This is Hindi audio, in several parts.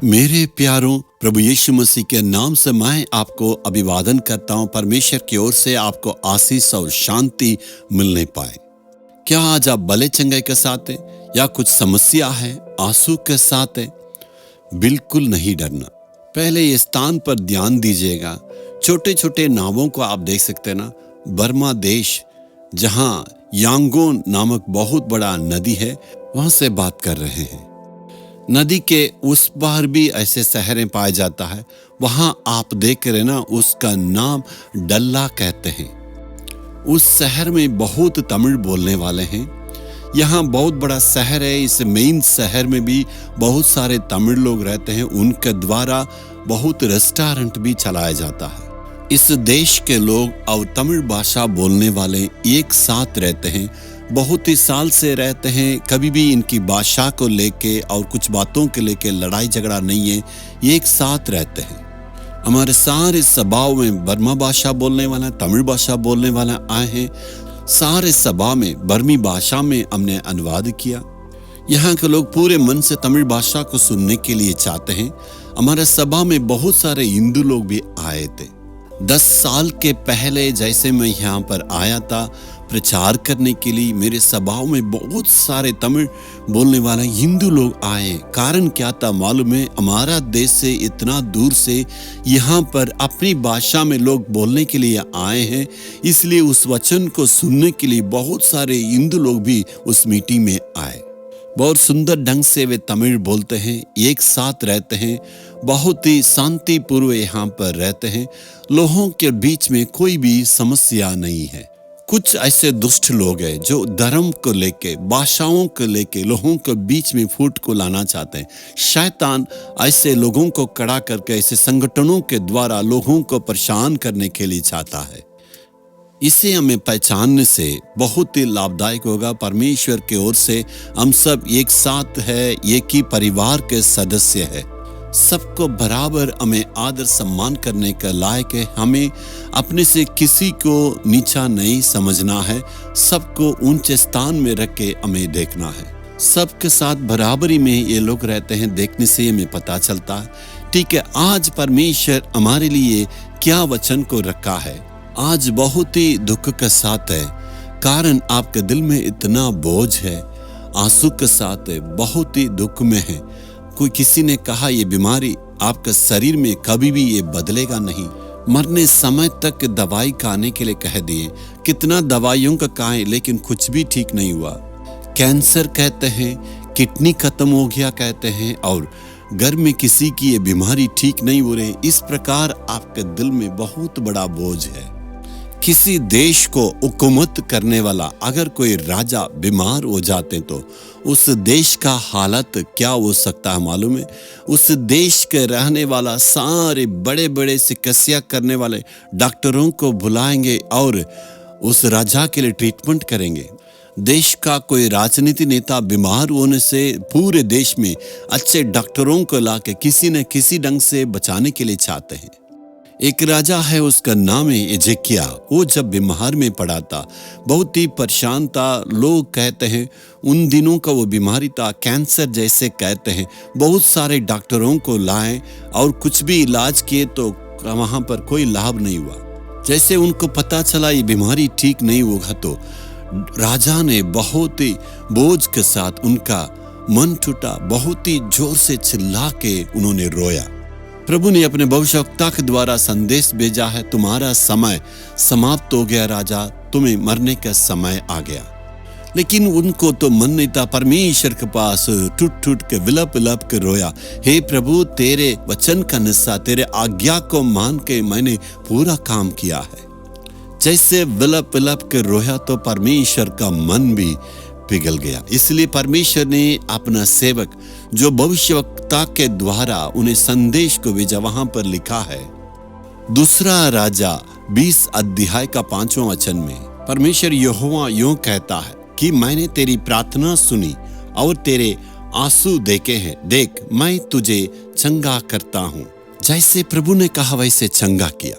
मेरे प्यारों, प्रभु यीशु मसीह के नाम से मैं आपको अभिवादन करता हूं। परमेश्वर की ओर से आपको आशीष और शांति मिलने पाए। क्या आज आप भले चंगे के साथ हैं या कुछ समस्या है, आंसू के साथ है? बिल्कुल नहीं डरना। पहले इस स्थान पर ध्यान दीजिएगा। छोटे छोटे नावों को आप देख सकते हैं ना। बर्मा देश, जहां यांगोन नामक बहुत बड़ा नदी है, वहां से बात कर रहे हैं। नदी के उस पार भी ऐसे शहरें पाए जाता है। वहां आप देख रहे ना, उसका नाम डल्ला कहते हैं। उस शहर में बहुत तमिल बोलने वाले हैं। यहाँ बहुत बड़ा शहर है। इस मेन शहर में भी बहुत सारे तमिल लोग रहते हैं। उनके द्वारा बहुत रेस्टोरेंट भी चलाया जाता है। इस देश के लोग और तमिल भाषा बोलने वाले एक साथ रहते हैं, बहुत ही साल से रहते हैं। कभी भी इनकी भाषा को लेके और कुछ बातों के लेके लड़ाई झगड़ा नहीं है, एक साथ रहते हैं। हमारे सारे सभाओं में बर्मा भाषा बोलने वाला, तमिल भाषा बोलने वाला आए हैं। सारे सभा में बर्मी भाषा में हमने अनुवाद किया। यहाँ के लोग पूरे मन से तमिल भाषा को सुनने के लिए चाहते हैं। हमारे सभा में बहुत सारे हिंदू लोग भी आए थे। 10 साल के पहले जैसे मैं यहाँ पर आया था प्रचार करने के लिए, मेरे सभाओं में बहुत सारे तमिल बोलने वाले हिंदू लोग आए। कारण क्या था मालूम है? हमारा देश से इतना दूर से यहाँ पर अपनी भाषा में लोग बोलने के लिए आए हैं, इसलिए उस वचन को सुनने के लिए बहुत सारे हिंदू लोग भी उस मीटिंग में आए। बहुत सुंदर ढंग से वे तमिल बोलते हैं, एक साथ रहते हैं, बहुत ही शांतिपूर्व यहाँ पर रहते हैं। लोगों के बीच में कोई भी समस्या नहीं है। कुछ ऐसे दुष्ट लोग हैं जो धर्म को लेके, भाषाओं को लेके लोगों के बीच में फूट को लाना चाहते हैं। शैतान ऐसे लोगों को खड़ा करके ऐसे संगठनों के द्वारा लोगों को परेशान करने के लिए चाहता है। इसे हमें पहचानने से बहुत ही लाभदायक होगा। परमेश्वर की ओर से हम सब एक साथ है, एक ही परिवार के सदस्य है। सबको बराबर हमें आदर सम्मान करने का लायक है। हमें अपने से किसी को नीचा नहीं समझना है। सबको ऊंचे स्थान में रख के हमें देखना है। सबके साथ बराबरी में ये लोग रहते हैं। देखने से हमें पता चलता है। ठीक है, आज परमेश्वर हमारे लिए क्या वचन को रखा है। आज बहुत ही दुख के साथ है, कारण आपके दिल में इतना बोझ है, आंसू के साथ है, बहुत ही दुख में है। कोई किसी ने कहा ये बीमारी आपके शरीर में कभी भी ये बदलेगा नहीं। मरने समय तक दवाई खाने के लिए कह दिए, कितना दवाइयों का खाएं लेकिन कुछ भी ठीक नहीं हुआ। कैंसर कहते हैं, किडनी खत्म हो गया कहते हैं, और घर में किसी की ये बीमारी ठीक नहीं हो रही। इस प्रकार आपके दिल में बहुत बड़ा बोझ है। किसी देश को हुकूमत करने वाला अगर कोई राजा बीमार हो जाते तो उस देश का हालत क्या हो सकता है मालूम है? उस देश के रहने वाला सारे बड़े बड़े चिकित्सा करने वाले डॉक्टरों को बुलाएंगे और उस राजा के लिए ट्रीटमेंट करेंगे। देश का कोई राजनीति नेता बीमार होने से पूरे देश में अच्छे डॉक्टरों को लाके किसी न किसी ढंग से बचाने के लिए चाहते हैं। एक राजा है, उसका नाम है एजेकिया। वो जब बीमार में पड़ा था, बहुत ही परेशान था। लोग कहते हैं उन दिनों का वो बीमारी था कैंसर जैसे कहते हैं। बहुत सारे डॉक्टरों को लाए और कुछ भी इलाज किए तो वहाँ पर कोई लाभ नहीं हुआ। जैसे उनको पता चला ये बीमारी ठीक नहीं होगा तो राजा ने बहुत ही बोझ के साथ, उनका मन टूटा, बहुत ही जोर से चिल्ला के उन्होंने रोया। प्रभु ने अपने भविष्यवक्ता के द्वारा संदेश भेजा है, तुम्हारा समय समाप्त हो गया राजा, तुम्हें मरने का समय आ गया। लेकिन उनको तो मन नहीं था। परमेश्वर के पास टूट टूट के विलप विलप के रोया, हे प्रभु तेरे वचन का निस्सा, तेरे आज्ञा को मान के मैंने पूरा काम किया है। जैसे विलप विलप के रोया तो परमेश्वर का मन भी पिघल गया। इसलिए परमेश्वर ने अपना सेवक जो भविष्यवक्ता के द्वारा उन्हें संदेश को भेजा। वहां पर लिखा है दूसरा राजा 20 अध्याय का 5वां वचन में परमेश्वर यहोवा यूं कहता है कि मैंने तेरी प्रार्थना सुनी और तेरे आंसू देखे हैं। देख मैं तुझे चंगा करता हूं। जैसे प्रभु ने कहा वैसे चंगा किया।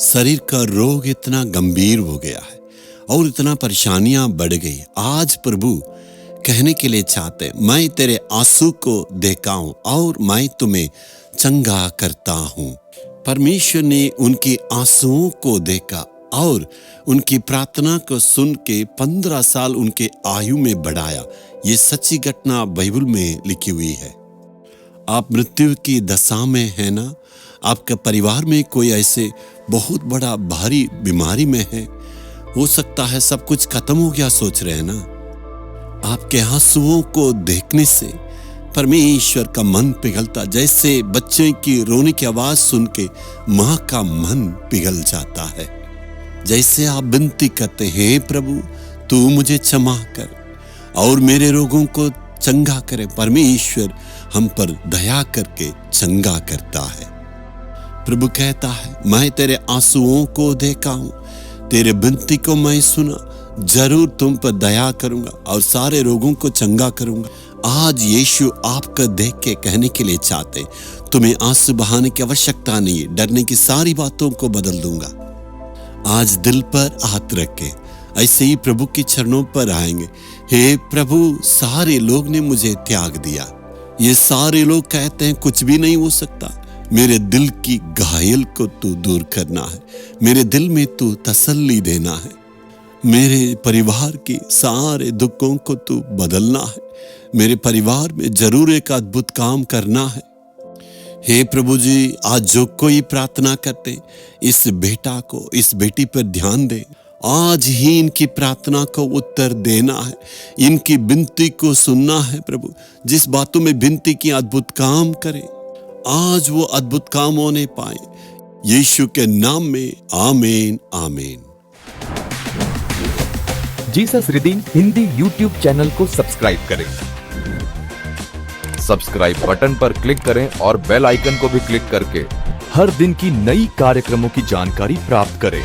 शरीर का रोग इतना गंभीर हो गया है और इतना परेशानियां बढ़ गई। आज प्रभु कहने के लिए चाहते, मैं तेरे आंसू को देखा हूं और मैं तुम्हें चंगा करता हूं। परमेश्वर ने उनके आंसुओं को देखा और उनकी प्रार्थना को सुन के 15 साल उनके आयु में बढ़ाया। ये सच्ची घटना बाइबल में लिखी हुई है। आप मृत्यु की दशा में है ना, आपके परिवार में कोई ऐसे बहुत बड़ा भारी बीमारी में है, हो सकता है सब कुछ खत्म हो गया सोच रहे हैं ना। आपके आंसुओं को देखने से परमेश्वर का मन पिघलता, जैसे बच्चे की रोने की आवाज सुन के माँ का मन पिघल जाता है। जैसे आप विनती करते हैं, प्रभु तू मुझे क्षमा कर और मेरे रोगों को चंगा करे, परमेश्वर हम पर दया करके चंगा करता है। प्रभु कहता है, मैं तेरे आंसुओं को देखा हूं, तेरे विनती को मैं सुना, जरूर तुम पर दया करूंगा और सारे रोगों को चंगा करूंगा। आज यीशु आपको देख के कहने के लिए चाहते, तुम्हें आंसू बहाने की आवश्यकता नहीं है, डरने की सारी बातों को बदल दूंगा। आज दिल पर हाथ रख के ऐसे ही प्रभु के चरणों पर आएंगे। हे प्रभु, सारे लोग ने मुझे त्याग दिया, ये सारे लोग कहते हैं कुछ भी नहीं हो सकता, मेरे दिल की घायल को तू दूर करना है, मेरे दिल में तू तसल्ली देना है, मेरे परिवार के सारे दुखों को तू बदलना है, मेरे परिवार में जरूर एक अद्भुत काम करना है। हे प्रभु जी, आज जो कोई प्रार्थना करते, इस बेटा को, इस बेटी पर ध्यान दे, आज ही इनकी प्रार्थना को उत्तर देना है, इनकी विनती को सुनना है। प्रभु जिस बातों में विनती की अद्भुत काम करे, आज वो अद्भुत काम होने पाए, यीशु के नाम में आमीन आमीन। Jesus redeem Hindi YouTube channel को सब्सक्राइब करें। सब्सक्राइब बटन पर क्लिक करें और बेल आइकन को भी क्लिक करके हर दिन की नई कार्यक्रमों की जानकारी प्राप्त करें।